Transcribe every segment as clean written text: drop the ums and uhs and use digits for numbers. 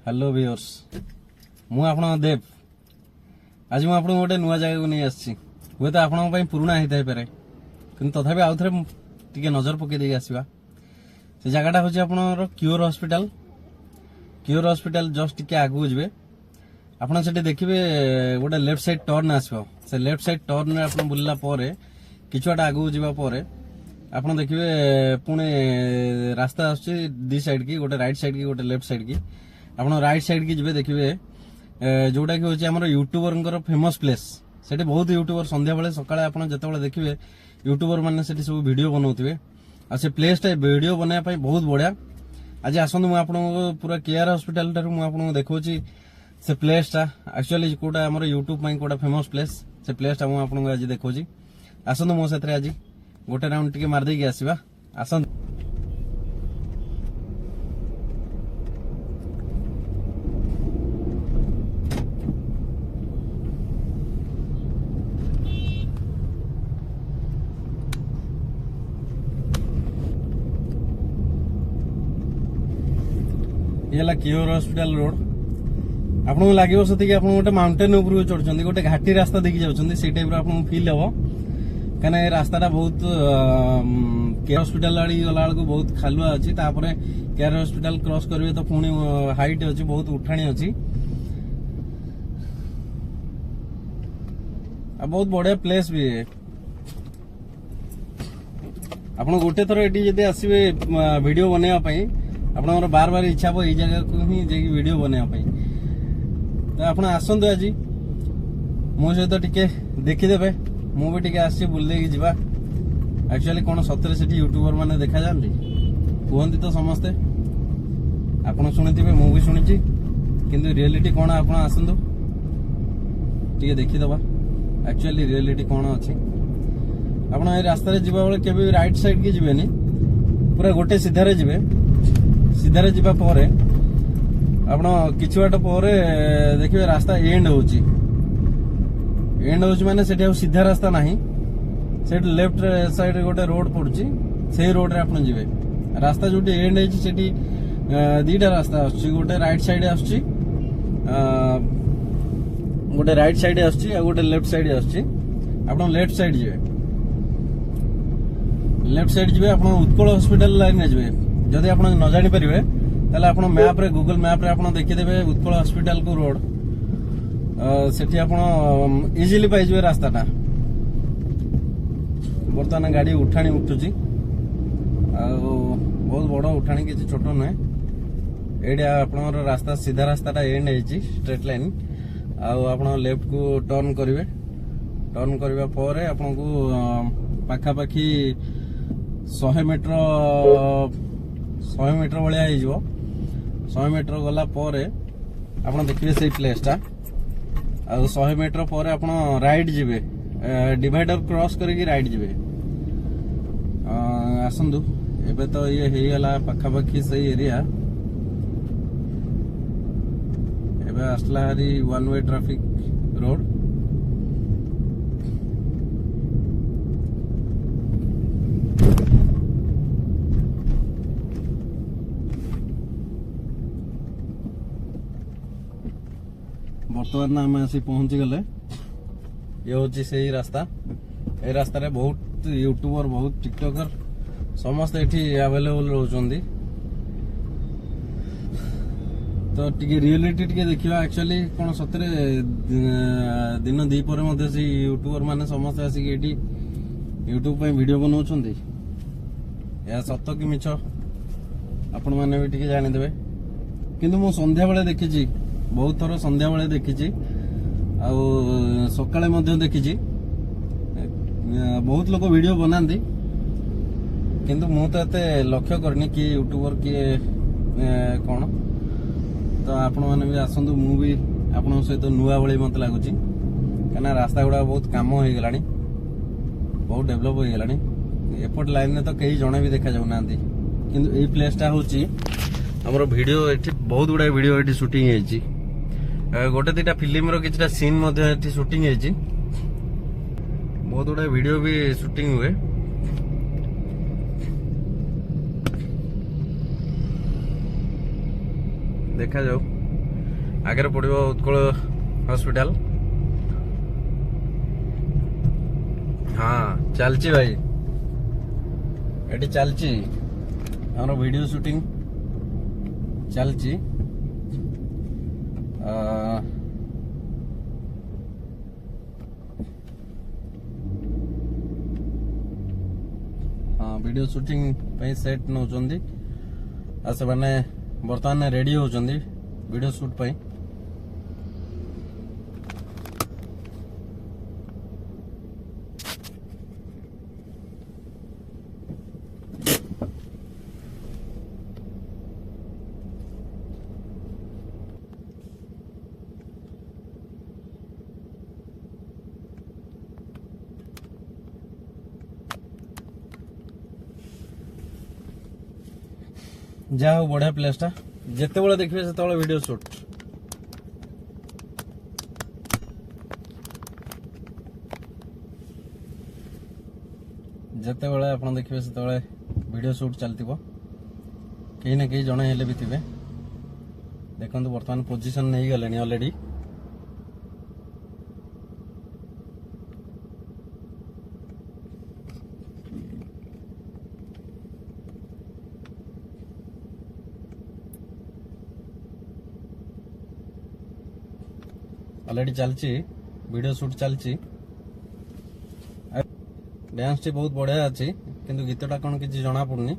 Hello viewers मु आपण देव आज मु आपण गोटे नुआ जगह को नहीं आसी हुए तो आपण पुराना होता पारे कि तथापि आउ थे टिके नजर पकई दे आसवा से जगहटा हूँ आप क्योर हॉस्पिटल जस्ट टिके आगू जी आपड़ से देखिए गोटे लेफ्ट साइड टर्न आसो से लेफ्ट साइड टर्न आप बुलला किछुआटा आगू जावापर आप देखिए पुणे रास्ता आसुची दी साइड की गोटे राइट साइड की गोटे लेफ्ट साइड की आप राइट साइड की जी देखिए जोटा कि हूँ यूट्यूबर फेमस प्लेस से बहुत यूट्यूबर संध्या बेले सकाଳେ आप जो देखिए यूट्यूबर मैंने सब वीडियो बनाऊे आ से प्लेसटा वीडियो बनाया बहुत बढ़िया आज आसतु मुझे पूरा केआर हॉस्पिटल मुझे देखा से प्लेसटा एक्चुअली कोटा आम यूट्यूब कोटा फेमस प्लेस से प्लेसटा मुझे आज देखा आसतु मो से आज गोटे राउंड टिके मारदे आसवा आसतु ये क्योर हॉस्पिटल रोड आपको लगे से आप गोटे माउंटेन ऊपर चढ़ुं गोटे घाटी रास्ता देखी जाऊँगी से टाइप आपको फिल हम कहीं रास्ता बहुत केयर हॉस्पिटल आड़ी गला बेलू बहुत खालुआ अच्छी केयर हॉस्पिटल क्रॉस करेंगे तो पुणी हाइट अच्छी बहुत उठाणी अच्छी बहुत बढ़िया प्लेस भी है आप गोटे थर ये आसवे वीडियो बनवाई आप बार बार इच्छा हो जगह को ही वीडियो बनवाई तो आप आसतु आज मो सहित टिके देखीदे मु भी टिके आसी बुल देकी जीवा एक्चुअली कौन सतरे से यूट्यूबर मैंने देखा जाती कहते तो समस्ते आप शुणी मु भी शुणी किंतु रियलिटी कौन आप आसतु टिके देखीदबा एक्चुअली रियलिटी कौन अच्छी आप रास्तार जीवा बेले केबे राइट साइड की जीवेनी पूरा गोटे सीधारे जीवे सीधारे जीवा पर आप किछ बाट पर देखिए रास्ता एंड होची माने सेठी सीधा रास्ता नहीं से लेफ्ट साइड गोटे रोड पड़ुची से रोड रे आपन जीवे रास्ता जोटी एंड है सेठी दीटा रास्ता आछी गोटे राइट साइड आछी गोटे राइट साइड आछी आ गोटे लेफ्ट साइड आछी आपन लेफ्ट साइड जीवे आपन उत्कल हॉस्पिटल लाइन में जीवे जदि आप न जानी पारे ताले आप मैप रे गूगल मैप रे आप देखिदेवे उत्कल हॉस्पिटल को रोड सेठी आप इजिली पाइजे रास्ताटा बर्तमान गाड़ी उठाणी उठुची बहुत बड़ उठाणी किसी छोट नुहे ये आप रास्ता सीधा रास्ताटा एंड है स्ट्रेट लाइन आप लेफ्ट को टर्न करेंगे टर्न करने पर आपको पाखापाखि 100 मीटर भाया हो 100 मीटर गला आप देखिए से प्लेसटा 100 मीटर पर आप राइट जीवे डिवाइडर क्रॉस करके राइट जीवे आसतु एबे तो ये हो गला पाखापाखि से एरिया एबे आसला हरी 1 वे ट्रैफिक रोड बर्तमान आम आसी पहुंची गले ये हूँ से रास्ता ये रास्ता रे बहुत यूट्यूबर बहुत टिकटॉकर समस्त ये अवेलेबल रोचंदी तो टिके रियलिटी टिके देखिबा एक्चुअली कौन सतरे दिन दी पर मध्य से यूट्यूबर माने समस्त आसिक एठी यूट्यूब पे वीडियो बनाउछंदी या सत कि मिछ आपण माने भी टिके जानि देबे किंतु मो संध्या बेले देखिछि बहुत थर संध्या बेले देखी सकाळे मध्य देखी बहुत लोग वीडियो बनाती किंतु मु तो एते लक्ष्य करनी कि यूट्यूबर किए कौन तो आपण मैंने भी आसतु मु भी आपण सहित नुआ भली मत लगुच कहीं रास्ता गुड़ा बहुत कम हो गलानी बहुत डेभलप हो गलानी एपट लाइन में तो कई जने भी देखा जाऊना किंतु ये प्लेसटा हूँ हमर वीडियो एठी बहुत गुड़ा वीडियो एठी शूटिंग है गोटे दीटा फिल्म रो किछटा सीन एठी शूटिंग है बहुत गुड़ा वीडियो भी शूटिंग हुए देखा जाओ आगे पड़ो उत्कल हॉस्पिटल। हाँ चलची भाई एटी चलची आमर वीडियो शूटिंग चलची। हाँ वीडियो शूटिंग पे सेट नौचंदी आ से माने बर्तमान रेडी होचंदी वीडियो शूट पे। जा हो बढ़िया प्लेस टा जिते बड़े देखिए से वीडियो शूट। जिते बड़े आप देखिए से वीडियो शूट चलती कहीं ना कहीं जड़े हेले भी थे। देखो बर्तमान पोजीशन नहीं गले ऑलरेडी। ऑलरेडी चलची वीडियो शूट चलची। डांस टी बहुत बढ़िया अच्छी किंतु गीतटा कौन किसी जना पड़नी।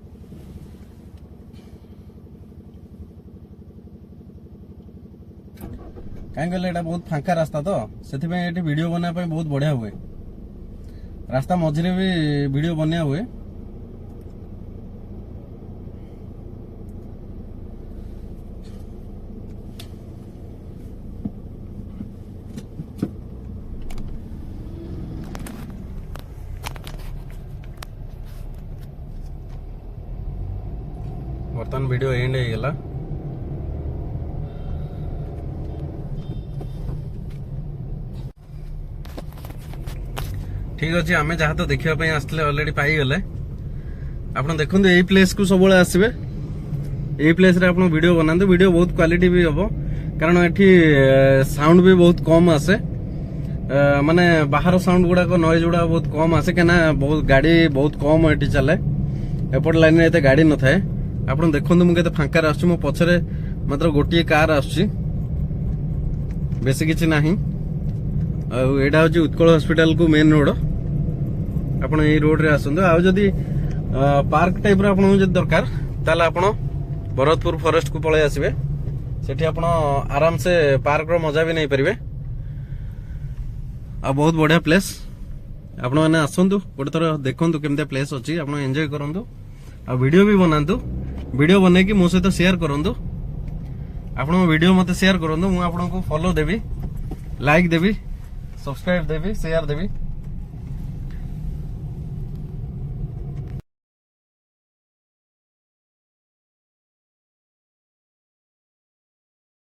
कहीं कहले एटा बहुत फांका रास्ता तो से वीडियो बना बहुत बढ़िया हुए। रास्ता मझिरे भी वीडियो बना हुए। बर्तमान वीडियो एंड हो गला। ठीक अच्छे आम जहाँ तो देखापी आसते अलरेडी पाईगले। आप देखो यही प्लेस को सब आसवे यही प्लेस रे आप वीडियो बनाते वीडियो बहुत क्वालिटी भी हम कारण एठी साउंड भी बहुत कम आसे माने बाहर साउंड गुड़ाक नॉइज गुड़ा बहुत कम आसे क्या बहुत गाड़ी बहुत कम एठी चले एपट लाइन एते गाड़ी न थाए। आप देखो मुझे फांकार आस मो पछरे मात्र गोटे कार आस बेसी किसी ना। एटा हूँ उत्कल हॉस्पिटल को मेन रोड। आप रोड रे आसतु आदि पार्क टाइप दरकार ताल आप भरतपुर फॉरेस्ट को पलि आसबे सेठी आप आराम से पार्क रो मजा भी नहीं पारे। आ बहुत बढ़िया प्लेस आप मैंने आसतु गोटे थर देखु केमती प्लेस अच्छी आप एंजॉय करूँ आ वीडियो भी बनातु वीडियो बन की मो सहित शेयर करूँ। आप वीडियो मत शेयर करूँ मुझे आपको फॉलो देवी लाइक देवी सब्सक्राइब देवी शेयर देवी।